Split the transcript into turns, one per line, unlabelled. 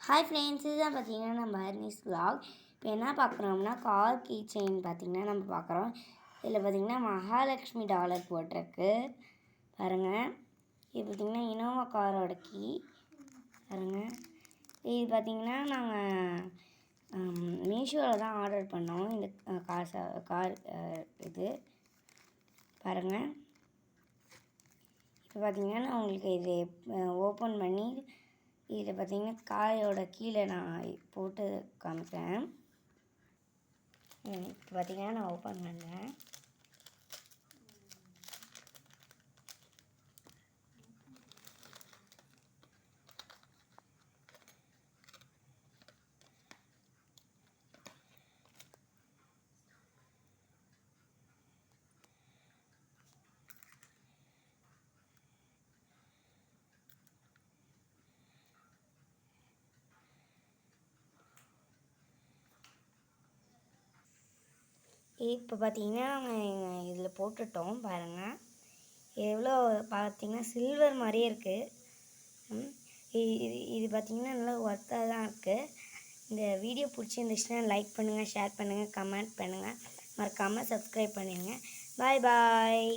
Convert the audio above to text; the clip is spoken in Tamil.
ஹாய் ஃப்ரெண்ட்ஸ், இதுதான் பார்த்தீங்கன்னா நம்ம ஹர்னிஸ் vlog. இப்போ என்ன பார்க்குறோம்னா கார் கீ செயின் பார்த்திங்கன்னா நம்ம பார்க்குறோம். இதில் பார்த்திங்கன்னா மகாலட்சுமி டாலர் போட்டிருக்கு பாருங்கள். இது பார்த்திங்கன்னா இனோவா காரோட கீ பாருங்கள். இது பார்த்திங்கன்னா நாங்கள் மீஷோவில் தான் ஆர்டர் பண்ணோம். இந்த கார் இது பாருங்கள். இப்போ பார்த்திங்கன்னா நான் உங்களுக்கு இது ஓப்பன் பண்ணி இதில் பார்த்திங்கன்னா காயோட கீழே நான் போட்டு காமிக்கிறேன். இப்போ பார்த்திங்கன்னா நான் ஓப்பன் பண்ணுறேன். இப்போ பார்த்திங்கன்னா நாங்கள் இதில் போட்டுட்டோம் பாருங்கள். எவ்வளோ பார்த்திங்கன்னா சில்வர் மாதிரியே இருக்குது. இது பார்த்திங்கன்னா நல்லா ஒர்த்தாக தான் இருக்குது. இந்த வீடியோ பிடிச்சிருந்துச்சுன்னா லைக் பண்ணுங்கள், ஷேர் பண்ணுங்கள், கமெண்ட் பண்ணுங்கள், மறக்காமல் சப்ஸ்கிரைப் பண்ணிடுங்க. பாய் பாய்.